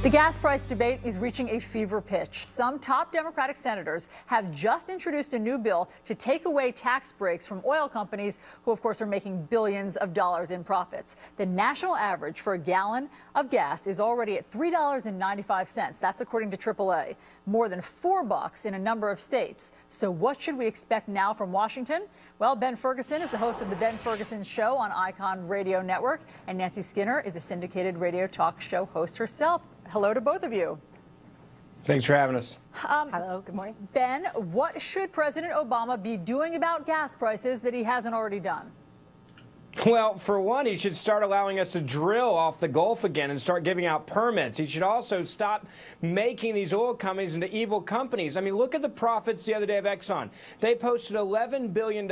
The gas price debate is reaching a fever pitch. Some top Democratic senators have just introduced a new bill to take away tax breaks from oil companies who, of course, are making billions of dollars in profits. The national average for a gallon of gas is already at $3.95. That's according to AAA. More than $4 in a number of states. So what should we expect now from Washington? Well, Ben Ferguson is the host of The Ben Ferguson Show on Icon Radio Network, and Nancy Skinner is a syndicated radio talk show host herself. Hello to both of you. Thanks for having us. Hello, good morning. Ben, what should President Obama be doing about gas prices that he hasn't already done? Well, for one, he should start allowing us to drill off the Gulf again and start giving out permits. He should also stop making these oil companies into evil companies. I mean, look at the profits the other day of Exxon. They posted $11 billion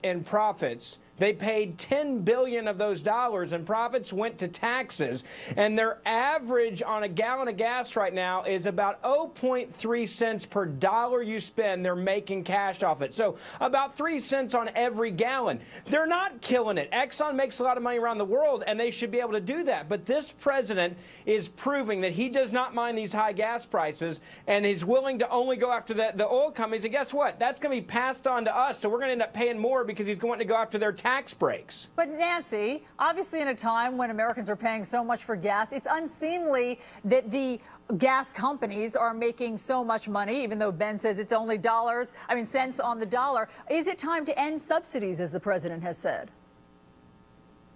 in profits. They paid $10 billion of those dollars, and profits went to taxes. And their average on a gallon of gas right now is about 0.3 cents per dollar you spend. They're making cash off it. So about 3 cents on every gallon. They're not killing it. Exxon makes a lot of money around the world, and they should be able to do that. But this president is proving that he does not mind these high gas prices and is willing to only go after the oil companies. And guess what? That's going to be passed on to us. So we're going to end up paying more because he's going to go after their tax breaks. But Nancy, obviously in a time when Americans are paying so much for gas, it's unseemly that the gas companies are making so much money, even though Ben says it's only cents on the dollar. Is it time to end subsidies, as the president has said?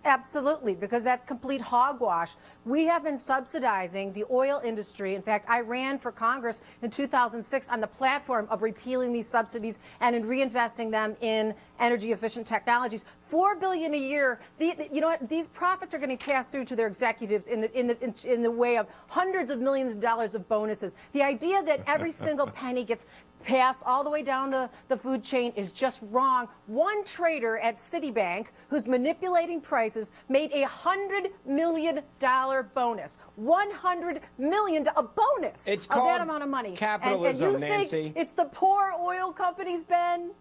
Absolutely, because that's complete hogwash. We have been subsidizing the oil industry. In fact, I ran for Congress in 2006 on the platform of repealing these subsidies and in reinvesting them in energy-efficient technologies. $4 billion a year. You know what? These profits are going to pass through to their executives in the way of hundreds of millions of dollars of bonuses. The idea that every single penny gets passed all the way down the food chain is just wrong. One trader at Citibank, who's manipulating prices, made a $100 million bonus. $100 million, a bonus it's of that amount of money. Capitalism, and you Nancy. think it's the poor oil companies, Ben?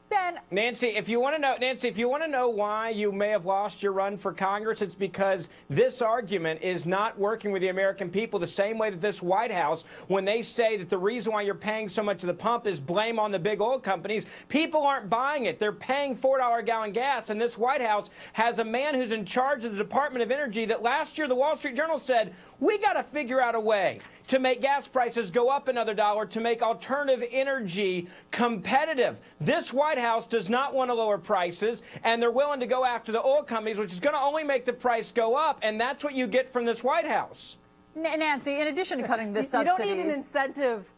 Ben. Nancy, if you want to know why you may have lost your run for Congress, it's because this argument is not working with the American people the same way that this White House, when they say that the reason why you're paying so much of the pump is blame on the big oil companies, people aren't buying it. They're paying $4 a gallon gas, and this White House has a man who's in charge of the Department of Energy that last year the Wall Street Journal said, we got to figure out a way to make gas prices go up another dollar, to make alternative energy competitive. This White House does not want to lower prices, and they're willing to go after the oil companies, which is going to only make the price go up, and that's what you get from this White House. Nancy, in addition to cutting the subsidies... You don't need an incentive.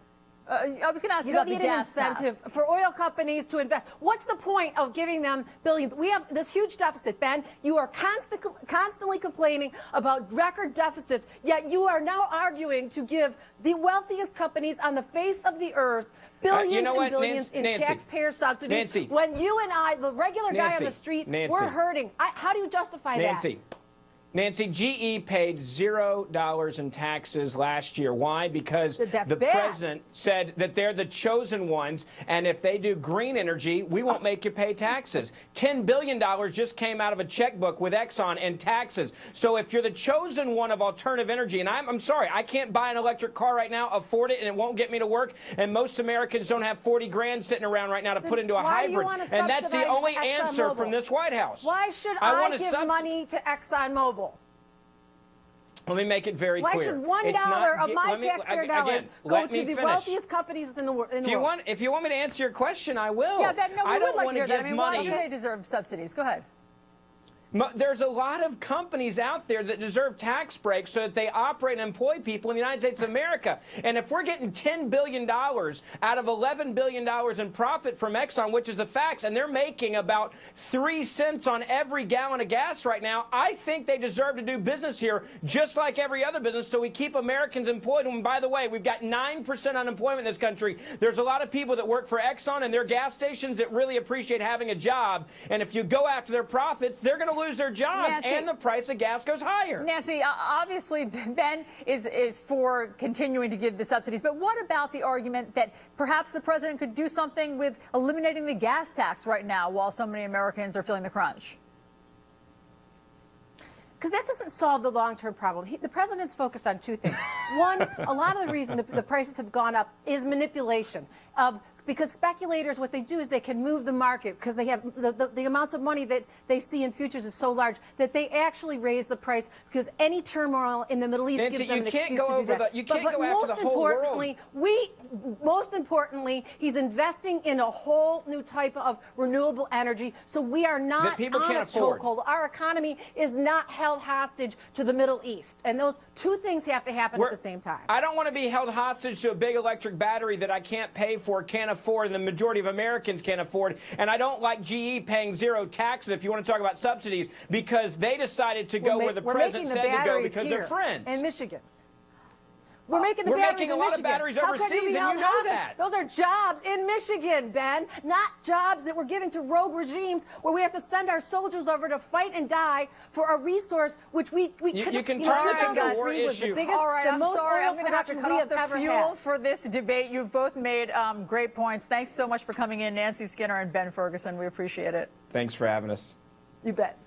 I was going to ask you about the gas. You don't need an incentive for oil companies to invest. What's the point of giving them billions? We have this huge deficit, Ben. You are constantly complaining about record deficits, yet you are now arguing to give the wealthiest companies on the face of the earth billions and billions in taxpayer subsidies. When you and I, the regular guy on the street, we're hurting. How do you justify that? Nancy, GE paid $0 in taxes last year. Why? Because the president said that they're the chosen ones, and if they do green energy, we won't make you pay taxes. $10 billion just came out of a checkbook with Exxon and taxes. So if you're the chosen one of alternative energy, and I'm sorry, I can't buy an electric car right now, afford it, and it won't get me to work, and most Americans don't have 40 grand sitting around right now to put into a hybrid. And that's the only answer from this White House. Why should I give money to ExxonMobil? Let me make it very clear. Why should $1 of my taxpayer dollars go to the wealthiest companies in the world? If you want me to answer your question, I will. Yeah, Ben, no, we would like to hear that. I mean, money. why do they deserve subsidies? Go ahead. There's a lot of companies out there that deserve tax breaks so that they operate and employ people in the United States of America. And if we're getting $10 billion out of $11 billion in profit from Exxon, which is the facts, and they're making about 3 cents on every gallon of gas right now, I think they deserve to do business here just like every other business, so we keep Americans employed. And by the way, we've got 9% unemployment in this country. There's a lot of people that work for Exxon and their gas stations that really appreciate having a job. And if you go after their profits, they're going to lose their jobs, Nancy, and the price of gas goes higher. Nancy, obviously, Ben is for continuing to give the subsidies, but what about the argument that perhaps the president could do something with eliminating the gas tax right now while so many Americans are feeling the crunch? Because that doesn't solve the long-term problem. The president's focused on two things. One, a lot of the reason the prices have gone up is manipulation of. Because speculators, what they do is they can move the market because they have the amounts of money that they see in futures is so large that they actually raise the price because any turmoil in the Middle East Nancy, gives them an excuse go to do over that. You can't go after the whole world. Most importantly, he's investing in a whole new type of renewable energy. So we are not that people on can't a afford. chokehold. Our economy is not held hostage to the Middle East. And those two things have to happen at the same time. I don't want to be held hostage to a big electric battery that I can't pay for, can't afford, and the majority of Americans can't afford. And I don't like GE paying zero taxes, if you want to talk about subsidies, because they decided to go where the president said to go because they're friends. In Michigan. We're making the batteries in Michigan. We're making a lot of batteries overseas, and you know that. Those are jobs in Michigan, Ben, not jobs that we're giving to rogue regimes where we have to send our soldiers over to fight and die for a resource which we couldn't. You can turn this into a war issue. All right, I'm sorry. I'm going to have to cut off the fuel had. for this debate. You've both made great points. Thanks so much for coming in, Nancy Skinner and Ben Ferguson. We appreciate it. Thanks for having us. You bet.